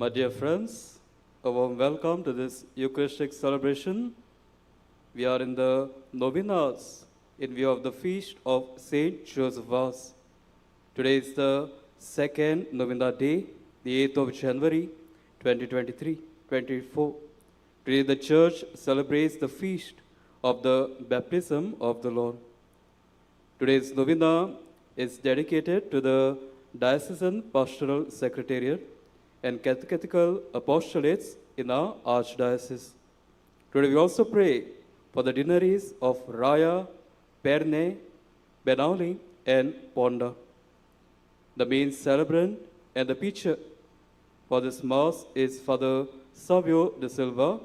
My dear friends, a warm welcome to this Eucharistic celebration. We are in the Novenas in view of the feast of Saint Joseph Vaz. Today is the second Novena day, the 8th of January 2023-24. Today the Church celebrates the feast of the baptism of the Lord. Today's Novena is dedicated to the Diocesan Pastoral Secretariat and Catechetical Apostolates in our Archdiocese. Today we also pray for the dignitaries of Raya, Perne, Benauli, and Ponda. The main celebrant and the preacher for this Mass is Father Savio de Silva.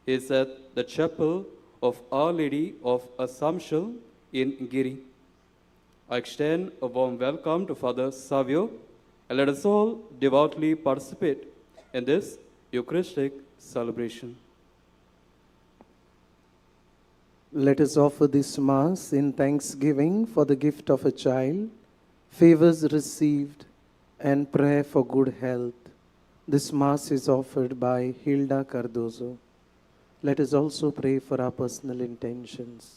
He is at the chapel of Our Lady of Assumption in Giri. I extend a warm welcome to Father Savio, and let us all devoutly participate in this Eucharistic celebration. Let us offer this Mass in thanksgiving for the gift of a child, favors received, and prayer for good health. This Mass is offered by Hilda Cardozo. Let us also pray for our personal intentions.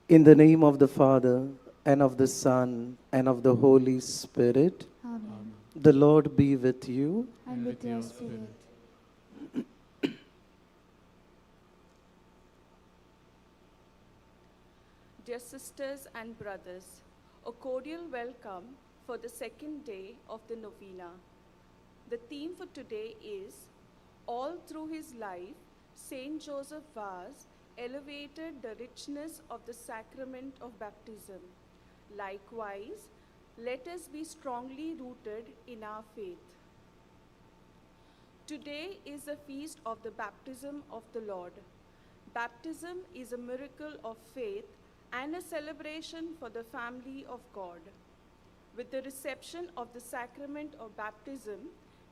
In the name of the Father, and of the Son, and of the Holy Spirit. Amen. The Lord be with you. And with your spirit. Dear sisters and brothers, a cordial welcome for the second day of the Novena. The theme for today is, all through his life, Saint Joseph Vaz elevated the richness of the sacrament of baptism. Likewise, let us be strongly rooted in our faith. Today is the feast of the baptism of the Lord. Baptism is a miracle of faith and a celebration for the family of God. With the reception of the sacrament of baptism,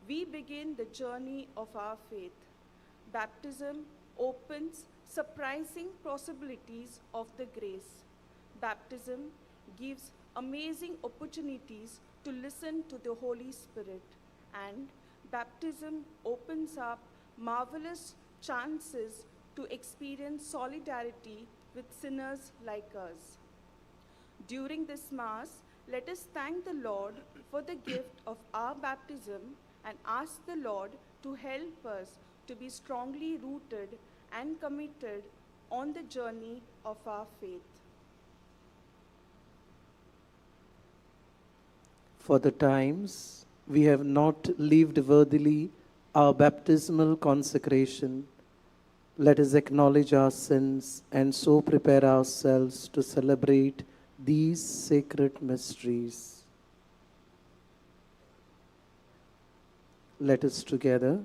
we begin the journey of our faith. Baptism opens surprising possibilities of the grace. Baptism gives amazing opportunities to listen to the Holy Spirit, and baptism opens up marvelous chances to experience solidarity with sinners like us. During this Mass, let us thank the Lord for the gift of our baptism and ask the Lord to help us to be strongly rooted and committed on the journey of our faith. For the times we have not lived worthily our baptismal consecration, let us acknowledge our sins and so prepare ourselves to celebrate these sacred mysteries. Let us together.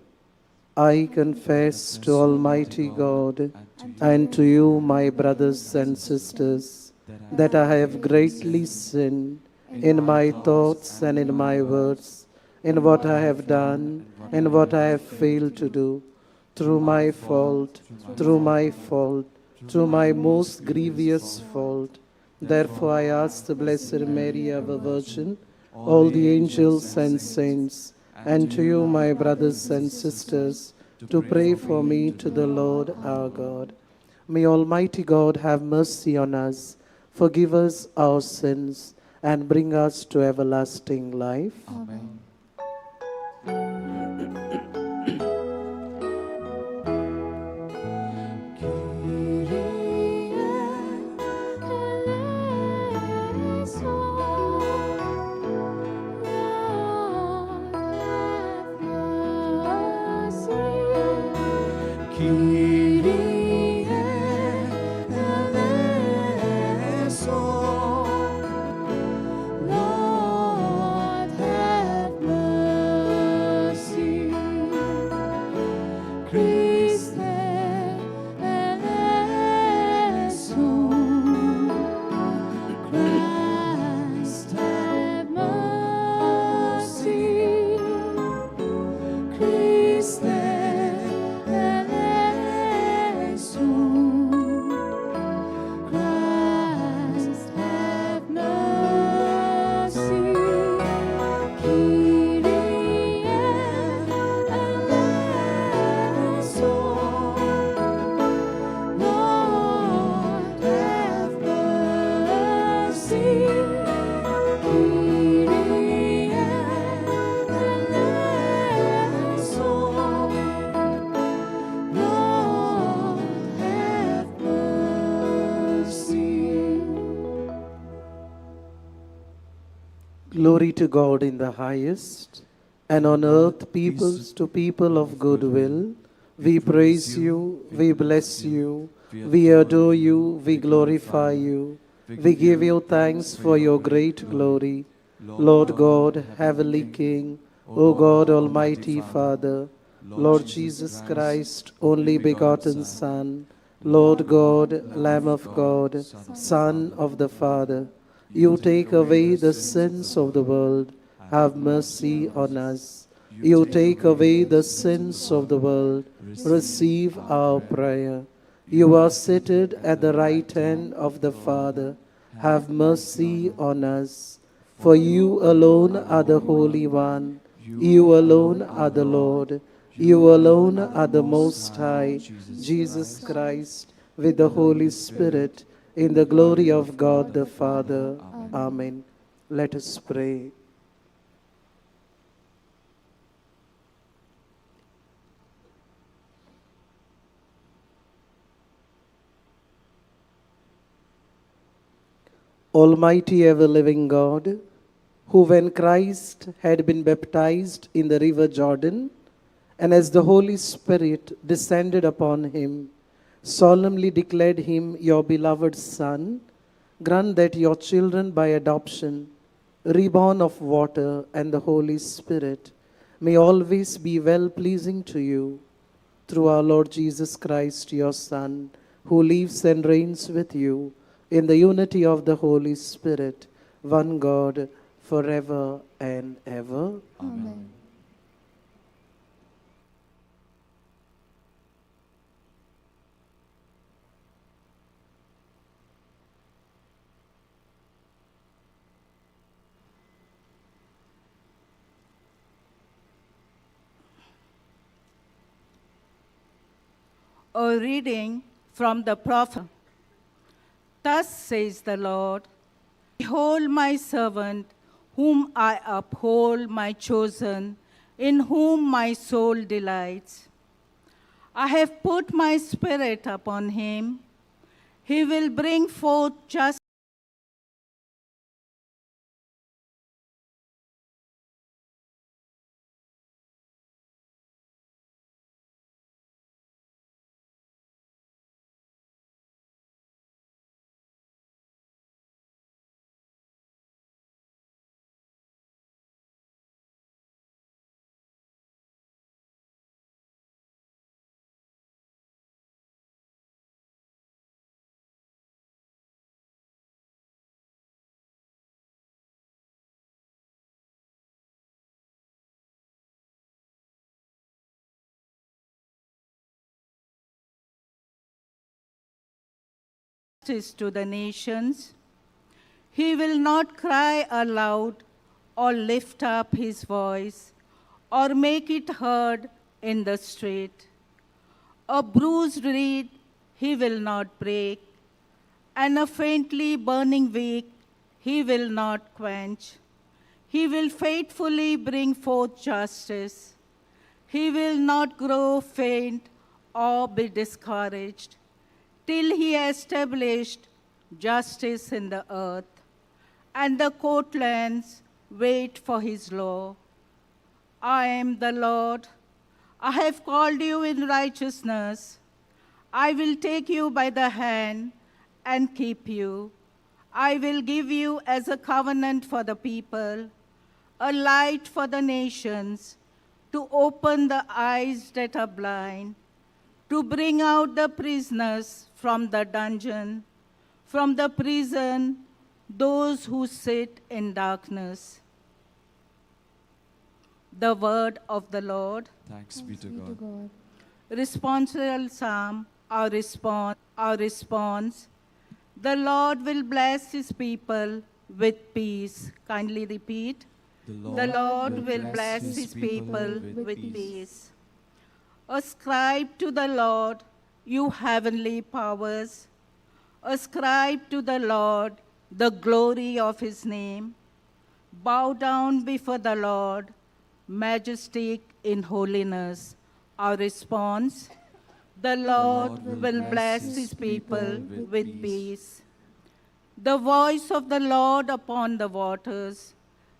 I confess to Almighty God and to you, my brothers and sisters, that I have greatly sinned in my thoughts and in my words, in what I have done and what I have failed to do, through my fault, through my most grievous fault. Therefore I ask the Blessed Mary, ever Virgin, all the angels and saints, and to you, my brothers and sisters, to pray for me to the Lord our God. May Almighty God have mercy on us, forgive us our sins, and bring us to everlasting life. Amen. Glory to God in the highest, and on earth peoples to people of good will. We praise you, we bless you, we adore you, we glorify you. We give you thanks for your great glory. Lord God, Heavenly King, O God, Almighty Father, Lord Jesus Christ, only begotten Son, Lord God, Lamb of God, Son of the Father, you take away the sins of the world. Have mercy on us. You take away the sins of the world. Receive our prayer. You are seated at the right hand of the Father. Have mercy on us. For you alone are the Holy One. You alone are the Lord. You alone are the Most High, Jesus Christ, with the Holy Spirit, in the glory of God the Father. Amen. Let us pray. Almighty ever-living God, who when Christ had been baptized in the river Jordan, and as the Holy Spirit descended upon him, solemnly declared him your beloved Son, grant that your children by adoption, reborn of water and the Holy Spirit, may always be well-pleasing to you, through our Lord Jesus Christ, your Son, who lives and reigns with you in the unity of the Holy Spirit, one God, forever and ever. Amen. A reading from the prophet. Thus says the Lord, behold my servant, whom I uphold, my chosen, in whom my soul delights. I have put my spirit upon him. He will bring forth justice to the nations. He will not cry aloud or lift up his voice or make it heard in the street. A bruised reed he will not break, and a faintly burning wick he will not quench. He will faithfully bring forth justice. He will not grow faint or be discouraged till he established justice in the earth, and the courtlands wait for his law. I am the Lord. I have called you in righteousness. I will take you by the hand and keep you. I will give you as a covenant for the people, a light for the nations, to open the eyes that are blind, to bring out the prisoners from the dungeon, from the prison, those who sit in darkness. The word of the Lord. Thanks be to God. Responsorial psalm, our response. The Lord will bless his people with peace. Kindly repeat. The Lord will bless his people with peace. Ascribe to the Lord, you heavenly powers. Ascribe to the Lord the glory of his name. Bow down before the Lord, majestic in holiness. Our response, the Lord will bless his people with peace. The voice of the Lord upon the waters,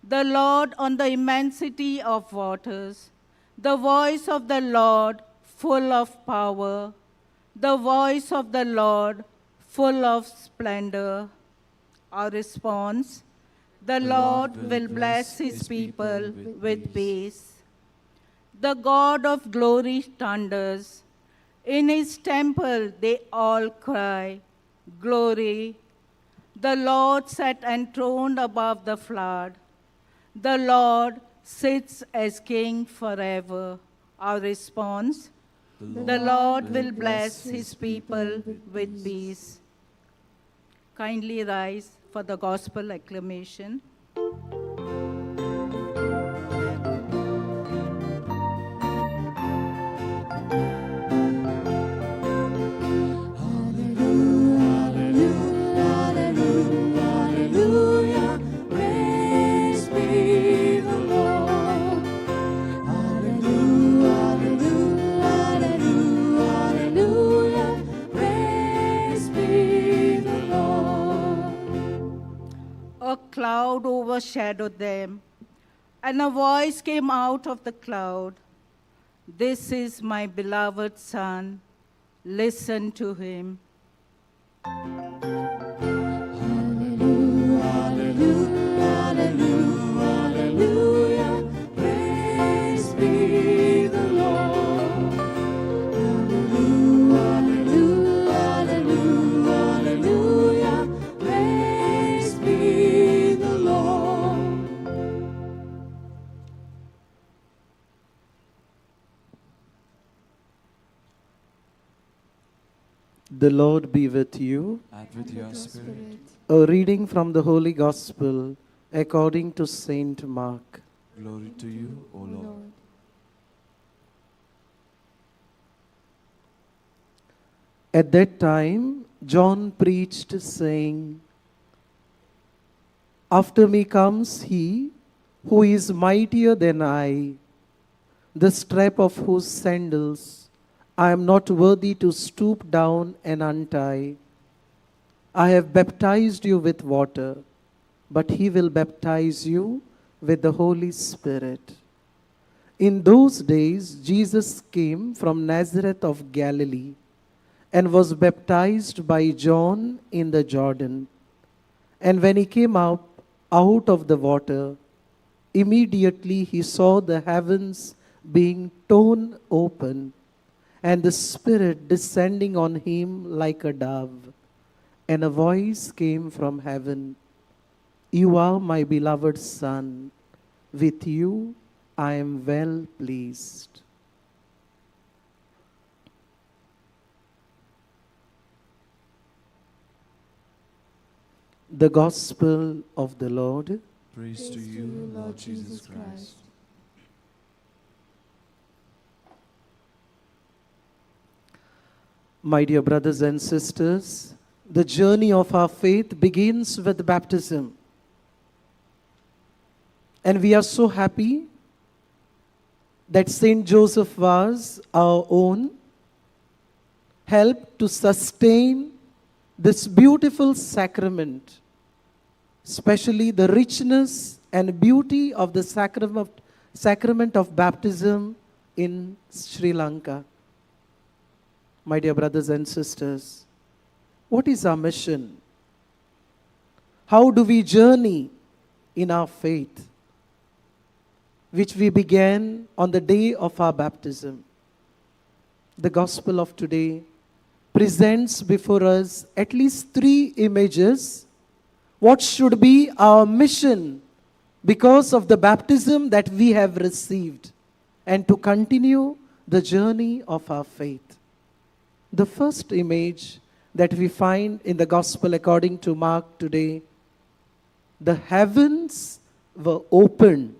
the Lord on the immensity of waters, the voice of the Lord full of power, the voice of the Lord full of splendor. Our response, the Lord will bless his people with peace. The God of glory thunders. In his temple they all cry, glory. The Lord sat enthroned above the flood. The Lord sits as king forever. Our response, the Lord will bless his people with peace. Kindly rise for the gospel acclamation. A cloud overshadowed them, and a voice came out of the cloud. This is my beloved Son. Listen to him. The Lord be with you. And with your spirit. A reading from the Holy Gospel according to Saint Mark. Glory to you, O Lord. At that time, John preached, saying, After me comes he who is mightier than I, the strap of whose sandals I am not worthy to stoop down and untie. I have baptized you with water, but he will baptize you with the Holy Spirit. In those days, Jesus came from Nazareth of Galilee and was baptized by John in the Jordan. And when he came up out of the water, immediately he saw the heavens being torn open, and the Spirit descending on him like a dove. And a voice came from heaven, You are my beloved Son, with you I am well pleased. The Gospel of the Lord. Praise to you, Lord Jesus Christ. My dear brothers and sisters, the journey of our faith begins with baptism. And we are so happy that Saint Joseph Vaz, our own, helped to sustain this beautiful sacrament, especially the richness and beauty of the sacrament of baptism in Sri Lanka. My dear brothers and sisters, what is our mission? How do we journey in our faith, which we began on the day of our baptism? The Gospel of today presents before us at least 3 images. What should be our mission because of the baptism that we have received, and to continue the journey of our faith. The first image that we find in the Gospel according to Mark today, the heavens were opened.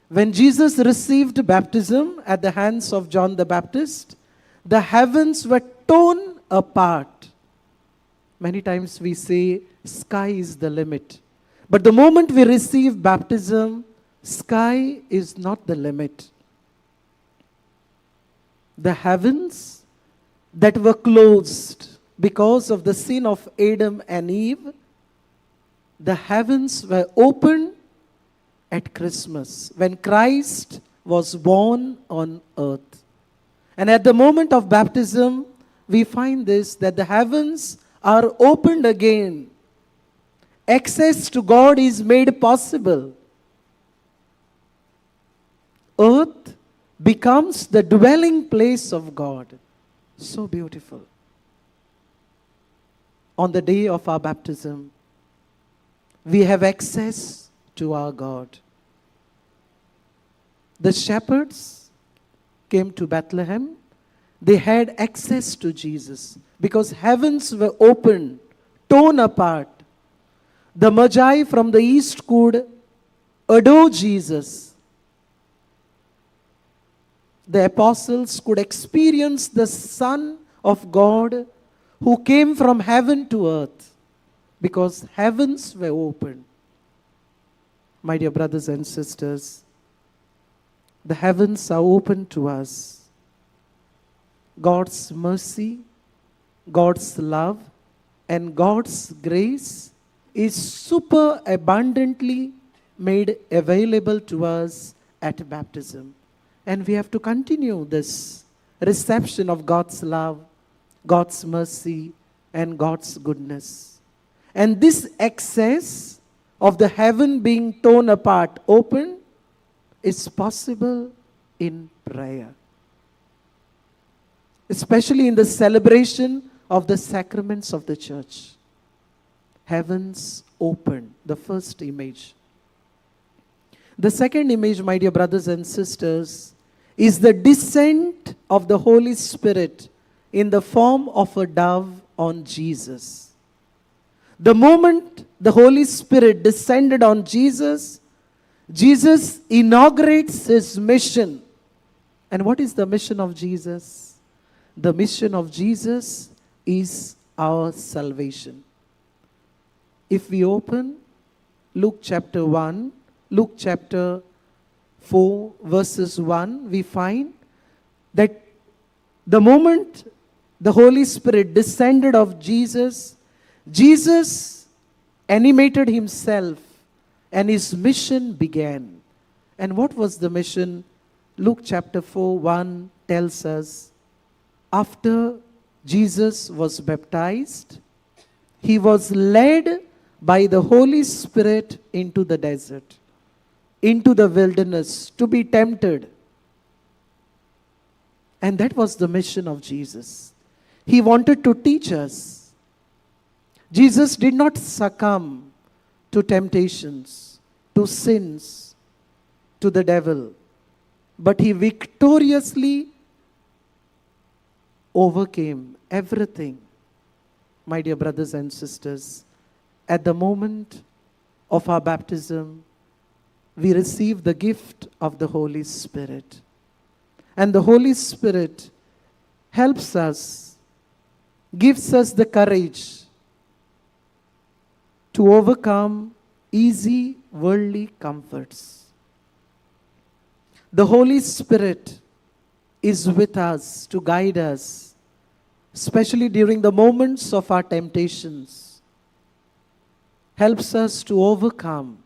When Jesus received baptism at the hands of John the Baptist, the heavens were torn apart. Many times we say, sky is the limit. But the moment we receive baptism, sky is not the limit. The heavens that were closed because of the sin of Adam and Eve, the heavens were opened at Christmas, when Christ was born on earth. And at the moment of baptism, we find this, that the heavens are opened again. Access to God is made possible. Earth becomes the dwelling place of God. So beautiful. On the day of our baptism, we have access to our God. The shepherds came to Bethlehem. They had access to Jesus because heavens were open, torn apart. The Magi from the east could adore Jesus. The apostles could experience the Son of God who came from heaven to earth because heavens were open. My dear brothers and sisters, the heavens are open to us. God's mercy, God's love, and God's grace is super abundantly made available to us at baptism. And we have to continue this reception of God's love, God's mercy, and God's goodness. And this access of the heaven being torn apart, open, is possible in prayer. Especially in the celebration of the sacraments of the church. Heavens open, the first image. The second image, my dear brothers and sisters, is the descent of the Holy Spirit in the form of a dove on Jesus. The moment the Holy Spirit descended on Jesus, Jesus inaugurates his mission. And what is the mission of Jesus? The mission of Jesus is our salvation. If we open Luke chapter 1, Luke chapter 4, verses 1, we find that the moment the Holy Spirit descended of Jesus, Jesus animated himself and his mission began. And what was the mission? Luke chapter 4, 1 tells us, after Jesus was baptized, he was led by the Holy Spirit into the desert, into the wilderness, to be tempted. And that was the mission of Jesus. He wanted to teach us. Jesus did not succumb to temptations, to sins, to the devil, but he victoriously overcame everything. My dear brothers and sisters, at the moment of our baptism, we receive the gift of the Holy Spirit. And the Holy Spirit helps us, gives us the courage to overcome easy worldly comforts. The Holy Spirit is with us to guide us, especially during the moments of our temptations, helps us to overcome.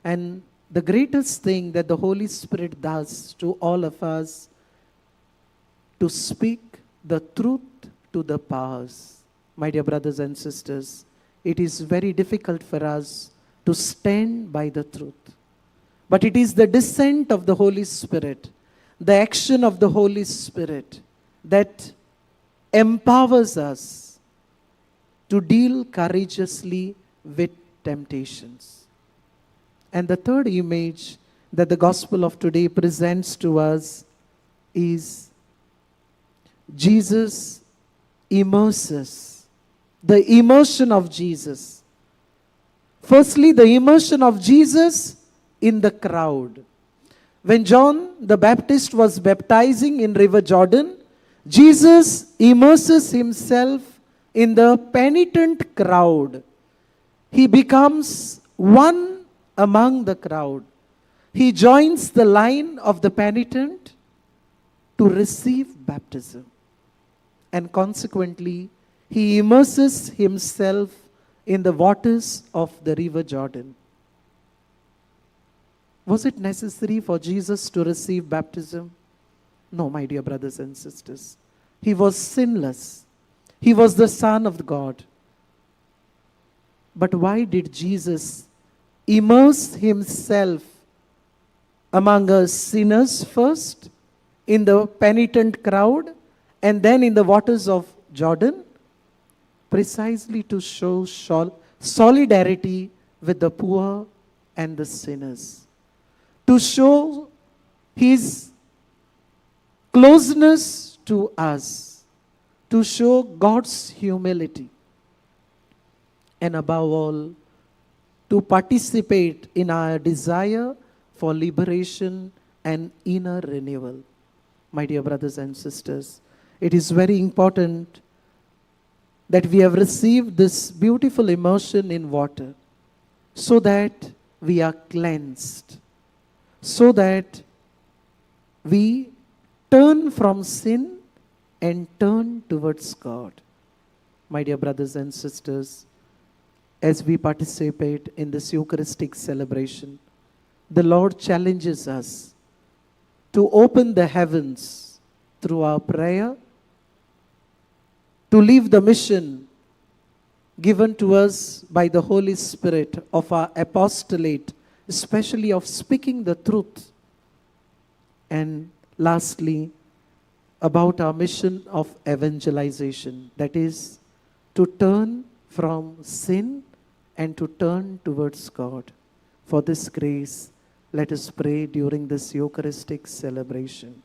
And the greatest thing that the Holy Spirit does to all of us, to speak the truth to the powers. My dear brothers and sisters, it is very difficult for us to stand by the truth. But it is the descent of the Holy Spirit, the action of the Holy Spirit, that empowers us to deal courageously with temptations. And the third image that the gospel of today presents to us is Jesus immerses, the immersion of Jesus. Firstly, the immersion of Jesus in the crowd. When John the Baptist was baptizing in River Jordan, Jesus immerses himself in the penitent crowd. He becomes one among the crowd. He joins the line of the penitent to receive baptism. And consequently, he immerses himself in the waters of the River Jordan. Was it necessary for Jesus to receive baptism? No, my dear brothers and sisters. He was sinless. He was the Son of God. But why did Jesus immerse himself among us sinners first, in the penitent crowd, and then in the waters of Jordan? Precisely to show solidarity with the poor and the sinners. To show his closeness to us. To show God's humility. And above all, to participate in our desire for liberation and inner renewal. My dear brothers and sisters, it is very important that we have received this beautiful immersion in water so that we are cleansed, so that we turn from sin and turn towards God. My dear brothers and sisters, as we participate in this Eucharistic celebration, the Lord challenges us to open the heavens through our prayer, to live the mission given to us by the Holy Spirit of our apostolate, especially of speaking the truth. And lastly, about our mission of evangelization, that is, to turn from sin and to turn towards God. For this grace, let us pray during this Eucharistic celebration.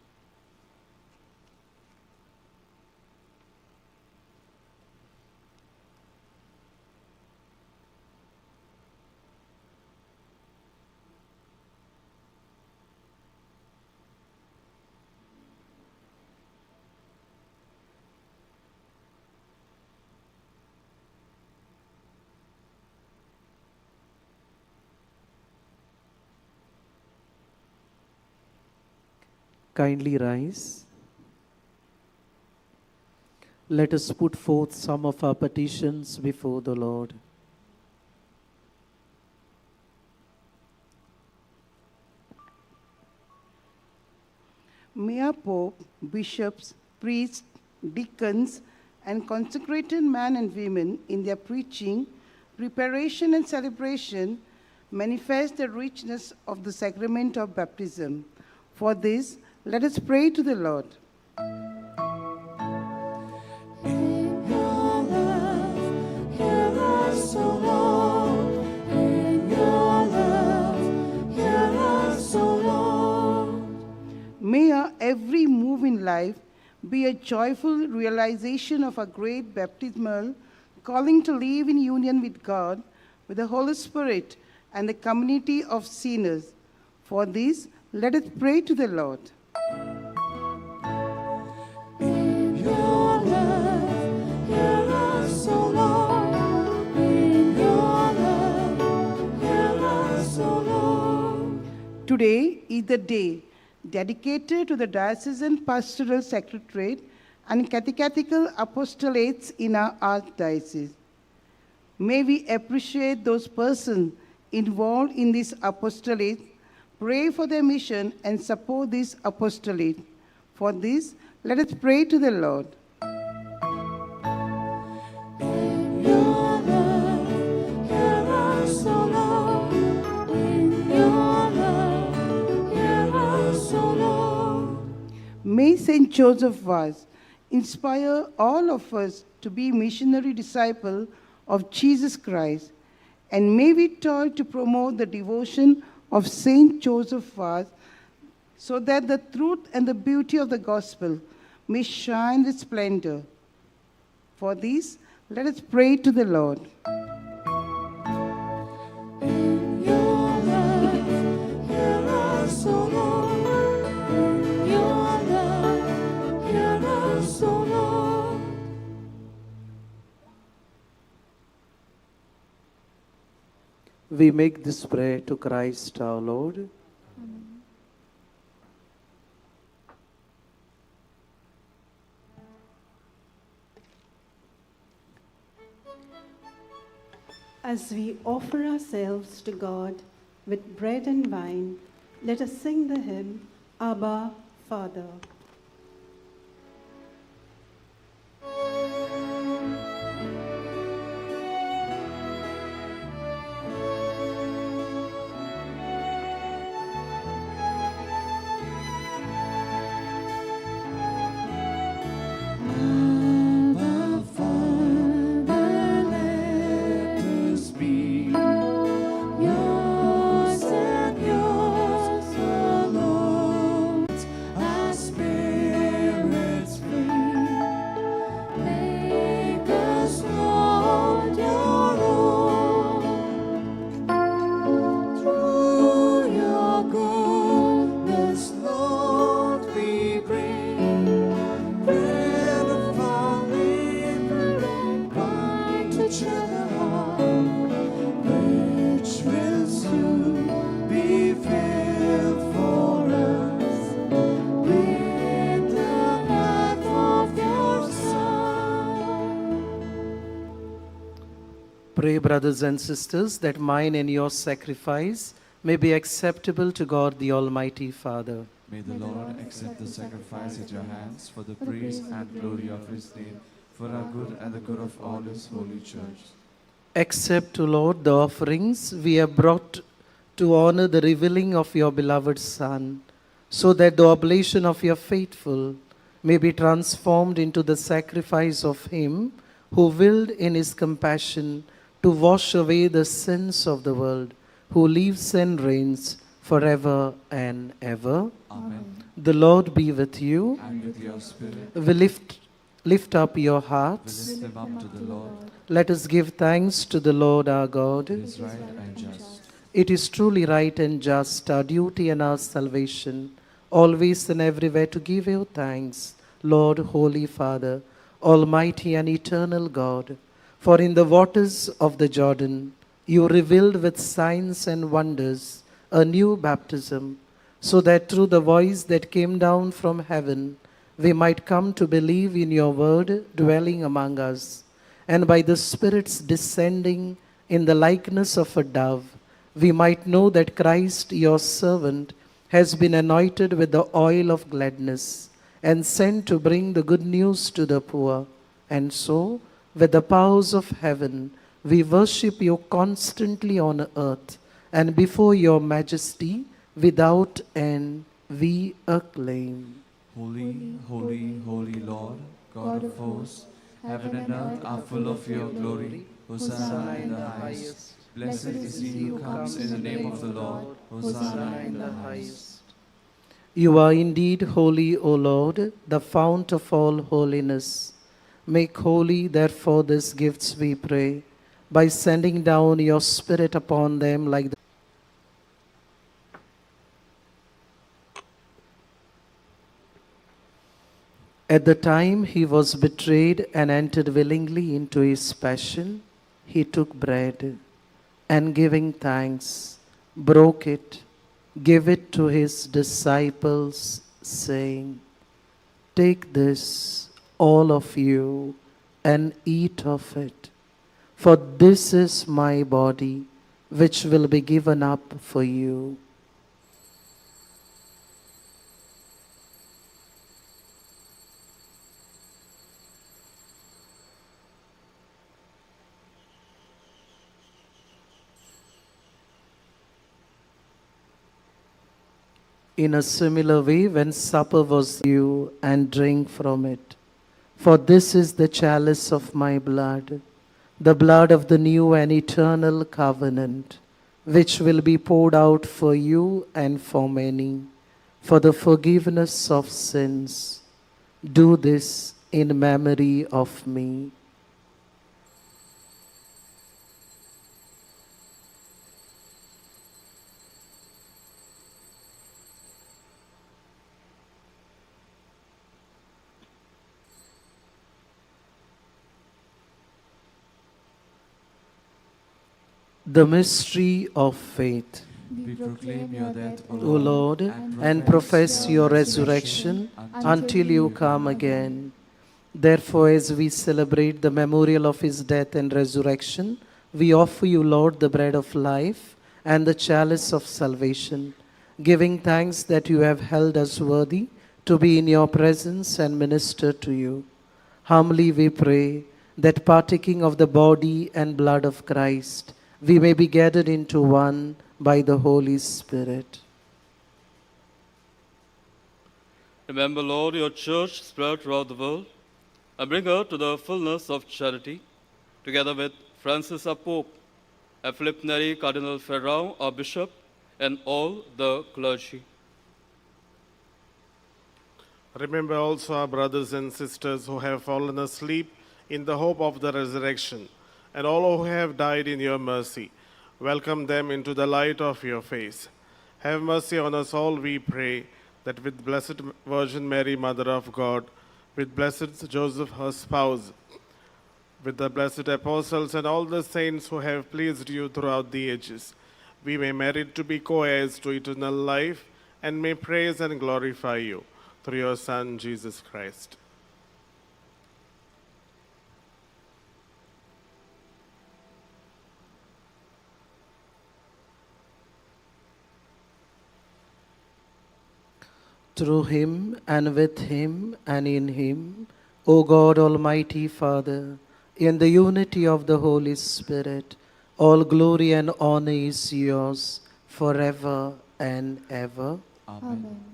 Kindly rise. Let us put forth some of our petitions before the Lord. May our Pope, bishops, priests, deacons, and consecrated men and women in their preaching, preparation, and celebration manifest the richness of the sacrament of baptism. For this, let us pray to the Lord. In your love, hear us, O Lord. In your love, hear us, O Lord. May our every move in life be a joyful realization of our great baptismal calling to live in union with God, with the Holy Spirit, and the community of sinners. For this, let us pray to the Lord. In your love, hear us, O Lord. In your love, hear us, O Lord. Today is the day dedicated to the Diocesan Pastoral Secretariat and Catechetical Apostolates in our Archdiocese. May we appreciate those persons involved in this apostolate, pray for their mission, and support this apostolate. For this, let us pray to the Lord. In your love, hear us, O Lord. In your love, hear us, O Lord. May Saint Joseph Vaz inspire all of us to be missionary disciples of Jesus Christ, and may we toil to promote the devotion of Saint Joseph Vaz, so that the truth and the beauty of the gospel may shine with splendor. For this, let us pray to the Lord. In your love, hear us, O Lord. In your love, hear us, O Lord. We make this prayer to Christ our Lord. As we offer ourselves to God with bread and wine, Let us sing the hymn, Abba, Father. Abba, Father, let us be yours and yours alone. Our spirits free, make us, Lord, your own. Through your goodness, Lord, we bring bread from April and wine to cheer the heart, which will soon be filled for us with the life of your Son. Pray, brothers and sisters, that mine and your sacrifice may be acceptable to God the Almighty Father. May the Lord accept the sacrifice at your hands for the praise and glory of his name, for our good and the good of all his holy church. Accept, O Lord, the offerings we have brought to honor the revealing of your beloved Son, so that the oblation of your faithful may be transformed into the sacrifice of him who willed in his compassion to wash away the sins of the world, who lives and reigns forever and ever. Amen. The Lord be with you. And with your spirit, We lift up your we hearts. lift them up to the Lord. Let us give thanks to the Lord our God. It is right and just. It is truly right and just, our duty and our salvation, always and everywhere to give you thanks, Lord, Holy Father, Almighty and eternal God. For in the waters of the Jordan, you revealed with signs and wonders a new baptism, so that through the voice that came down from heaven, we might come to believe in your word dwelling among us, and by the Spirit's descending in the likeness of a dove, we might know that Christ, your servant, has been anointed with the oil of gladness and sent to bring the good news to the poor. And so, with the powers of heaven, we worship you constantly on earth, and before your majesty, without end, we acclaim. Holy, holy, holy Lord, God of hosts, heaven and earth are full of your glory. Hosanna in the highest. Blessed is he who comes in the name of the Lord. Hosanna in the highest. You are indeed holy, O Lord, the fount of all holiness. Make holy, therefore, these gifts, we pray, by sending down your Spirit upon them like the At the time he was betrayed and entered willingly into his passion, he took bread and giving thanks, broke it, gave it to his disciples, saying, "Take this, all of you, and eat of it, for this is my body, which will be given up for you." In a similar way, when supper was due, and drink from it. For this is the chalice of my blood, the blood of the new and eternal covenant, which will be poured out for you and for many, for the forgiveness of sins. Do this in memory of me. The mystery of faith. We proclaim your death, O O Lord, and profess your resurrection until you come again. Therefore, as we celebrate the memorial of his death and resurrection, we offer you, Lord, the bread of life and the chalice of salvation. giving thanks that you have held us worthy to be in your presence and minister to you. Humbly we pray that partaking of the body and blood of Christ, we may be gathered into one by the Holy Spirit. Remember, Lord, your church spread throughout the world, and bring her to the fullness of charity, together with Francis our Pope, and Philip Neri, Cardinal Ferrao, our Bishop, and all the clergy. Remember also our brothers and sisters who have fallen asleep in the hope of the resurrection, and all who have died in your mercy. Welcome them into the light of your face. Have mercy on us all, we pray, that with Blessed Virgin Mary, Mother of God, with Blessed Joseph, her spouse, with the blessed apostles and all the saints who have pleased you throughout the ages, we may merit to be co-heirs to eternal life and may praise and glorify you through your Son, Jesus Christ. Through him and with him and in him, O God, Almighty Father, in the unity of the Holy Spirit, all glory and honor is yours forever and ever. Amen.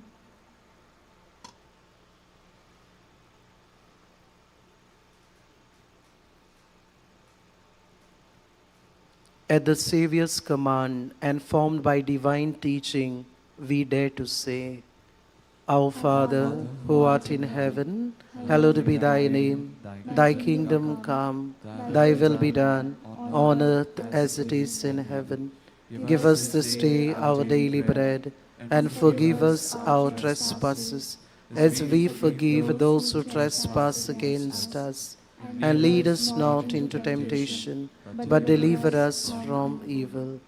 At the Saviour's command and formed by divine teaching, we dare to say, Our Father, who art in heaven, hallowed be thy name. Thy kingdom come, thy will be done, on earth as it is in heaven. Give us this day our daily bread, and forgive us our trespasses, as we forgive those who trespass against us. And lead us not into temptation, but deliver us from evil.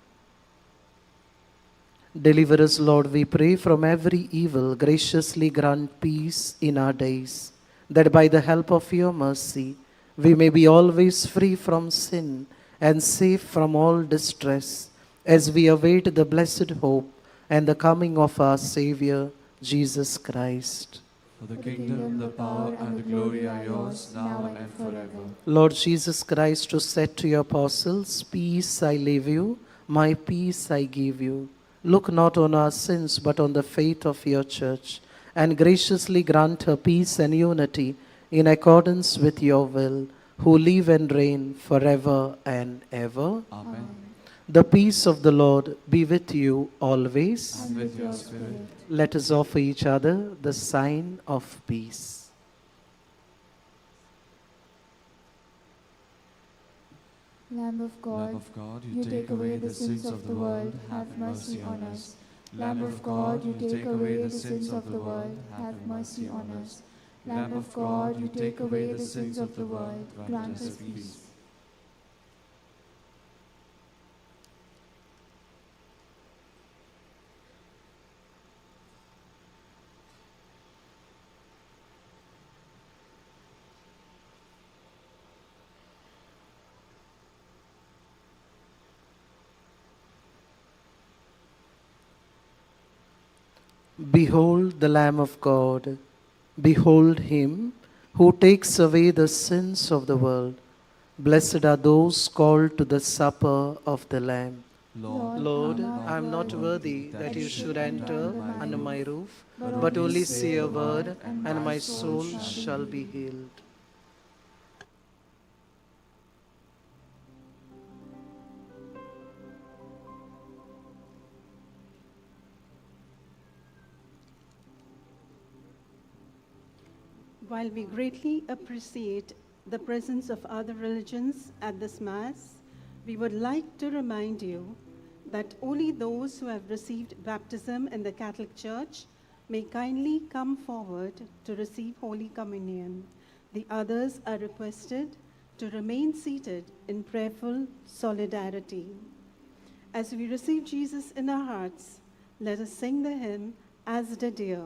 Deliver us, Lord, we pray, from every evil. Graciously grant peace in our days, that by the help of your mercy we may be always free from sin and safe from all distress, as we await the blessed hope and the coming of our Saviour, Jesus Christ. For the kingdom, the power, and the glory are yours, now and forever. Lord Jesus Christ, who said to your apostles, Peace I leave you, my peace I give you. Look not on our sins, but on the faith of your church, and graciously grant her peace and unity in accordance with your will, who live and reign forever and ever. Amen. The peace of the Lord be with you always. And with your spirit. Let us offer each other the sign of peace. Lamb of God, you take away the sins of the world, have mercy on us. Lamb of God, you take away the sins of the world, have mercy on us. Lamb of God, you take away the sins of the world, grant us peace. Behold the Lamb of God. Behold him who takes away the sins of the world. Blessed are those called to the supper of the Lamb. Lord, I am not worthy that you should enter under my roof, but only say a word, and my soul shall be healed. While we greatly appreciate the presence of other religions at this Mass, we would like to remind you that only those who have received baptism in the Catholic Church may kindly come forward to receive Holy Communion. The others are requested to remain seated in prayerful solidarity. As we receive Jesus in our hearts, let us sing the hymn, As the Deer.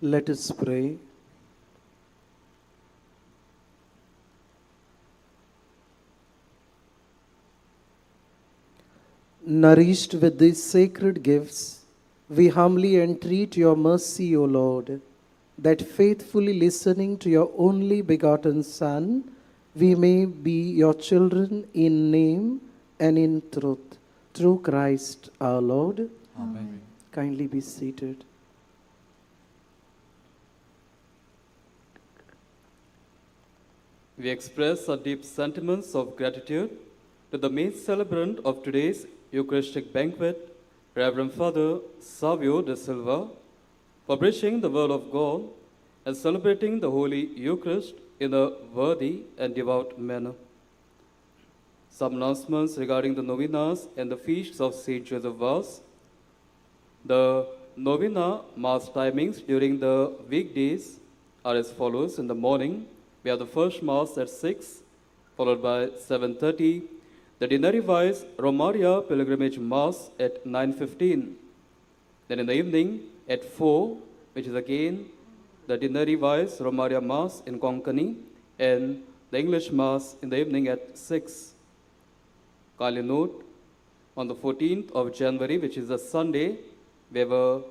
Let us pray. Nourished with these sacred gifts, we humbly entreat your mercy, O Lord, that faithfully listening to your only begotten Son, we may be your children in name and in truth. Through Christ our Lord. Amen. Kindly be seated. We express our deep sentiments of gratitude to the main celebrant of today's Eucharistic banquet, Reverend Father Savio de Silva, for preaching the Word of God and celebrating the Holy Eucharist in a worthy and devout manner. Some announcements regarding the novenas and the feasts of Saint Joseph Vaz. The novena Mass timings during the weekdays are as follows. In the morning, we have the first Mass at 6, followed by 7:30. The Dinari Vice Romaria Pilgrimage Mass at 9:15. Then in the evening at 4, which is again the Dinari Vice Romaria Mass in Konkani, and the English Mass in the evening at 6. Kindly note, on the 14th of January, which is a Sunday, we have a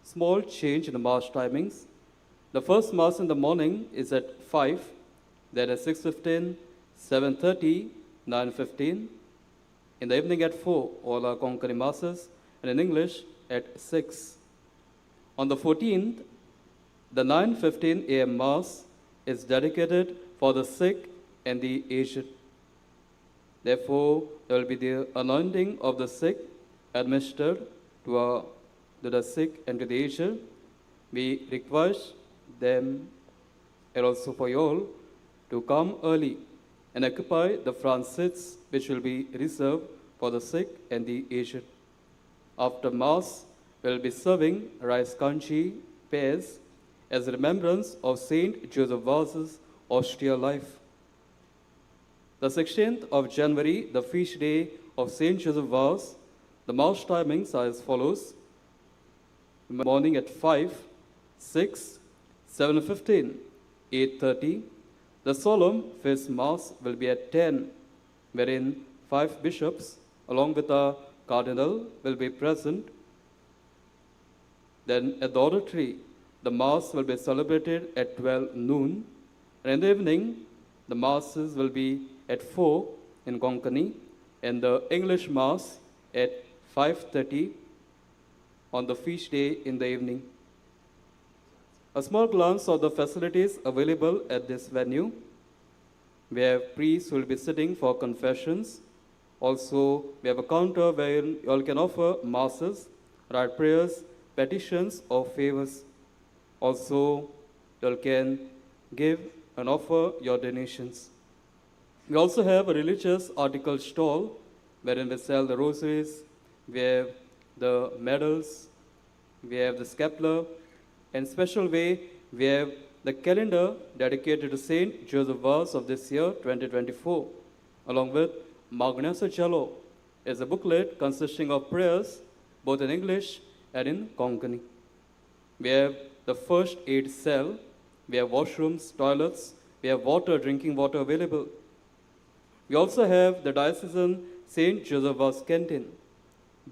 small change in the Mass timings. The first Mass in the morning is at 5, then at 6:15, 7:30, 9:15. In the evening at 4, all our Konkani Masses, and in English at 6. On the 14th, the 9:15 a.m. Mass is dedicated for the sick and the aged. Therefore, there will be the anointing of the sick administered to the sick and to the aged. We request them, and also for you all, to come early and occupy the front seats which will be reserved for the sick and the aged. After Mass, we will be serving rice kanchi pairs as a remembrance of Saint Joseph Vaz's austere life. The 16th of January, the feast day of Saint Joseph Vaz, the Mass timings are as follows. In the morning at 5, 6, 7:15, 8:30. The solemn first Mass will be at 10, wherein 5 bishops, along with a cardinal, will be present. Then at the oratory, the Mass will be celebrated at 12 noon, and in the evening, the Masses will be at 4 in Konkani, and the English Mass at 5:30 on the feast day in the evening. A small glance of the facilities available at this venue. We have priests who will be sitting for confessions. Also, we have a counter where you all can offer masses, write prayers, petitions, or favors. Also, you all can give and offer your donations. We also have a religious article stall wherein we sell the rosaries, we have the medals, we have the scapular, and special way we have the calendar dedicated to Saint Joseph Vaz of this year, 2024, along with Magnesa Jalo is a booklet consisting of prayers both in English and in Konkani. We have the first aid cell, we have washrooms, toilets, we have water, drinking water available. We also have the diocesan Saint Joseph Vaz canteen.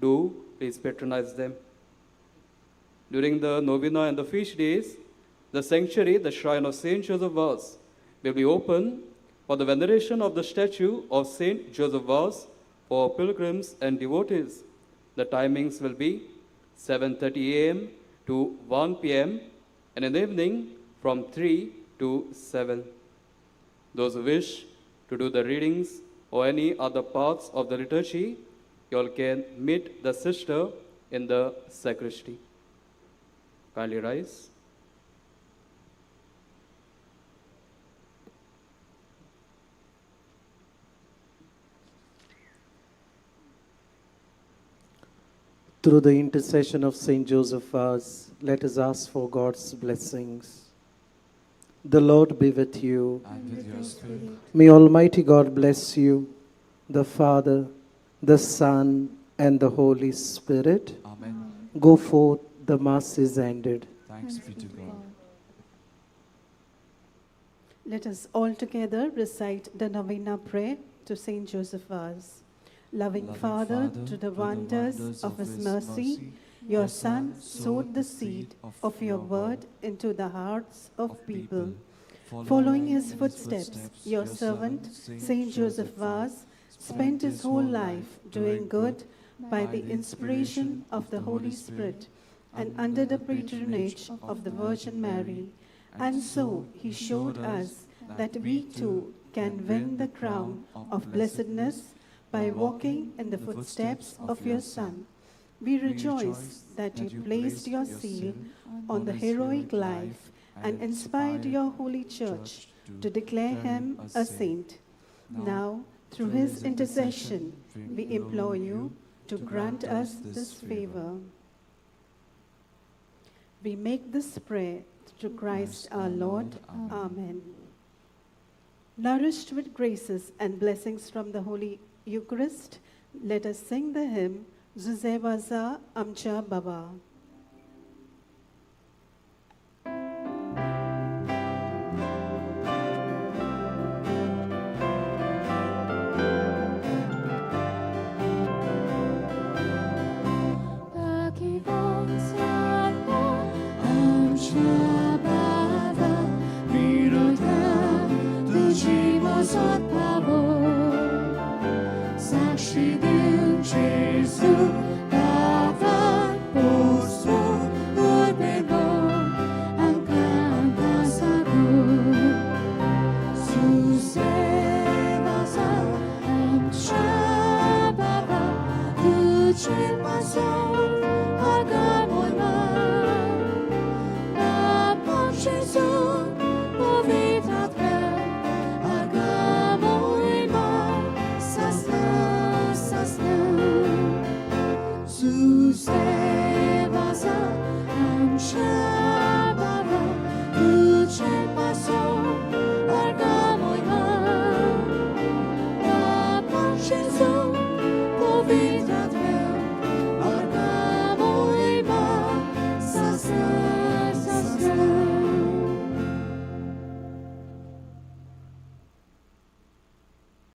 Do please patronize them. During the novena and the feast days, the sanctuary, the shrine of Saint Joseph Vaz, will be open for the veneration of the statue of Saint Joseph Vaz for pilgrims and devotees. The timings will be 7:30 a.m. to 1 p.m. and in the evening from 3 to 7. Those who wish to do the readings or any other parts of the liturgy, you all can meet the sister in the sacristy. Kindly rise. Through the intercession of Saint Joseph Vaz, let us ask for God's blessings. The Lord be with you. And with your spirit. May Almighty God bless you, the Father, the Son, and the Holy Spirit. Amen. Go forth, the Mass is ended. Thanks Thanks be to God. Let us all together recite the Novena prayer to Saint Joseph Vaz. Loving Father, to the wonders of His mercy, your Son sowed the seed of your word into the hearts of people. Following his footsteps, your servant, Saint Joseph Vaz, spent his whole life doing good by the inspiration of the Holy Spirit and under the patronage of the Virgin Mary. And so he showed us that we too can win the crown of blessedness by walking in the footsteps of your Son. We rejoice that you placed your seal on the heroic life and inspired your holy church to declare him a saint. Now, through his intercession, we implore you to grant us this favor. We make this prayer through Christ our Lord. Amen. Nourished with graces and blessings from the Holy Eucharist, let us sing the hymn, Zuzewaza Amcha Baba. Zuzewaza, I'm sure.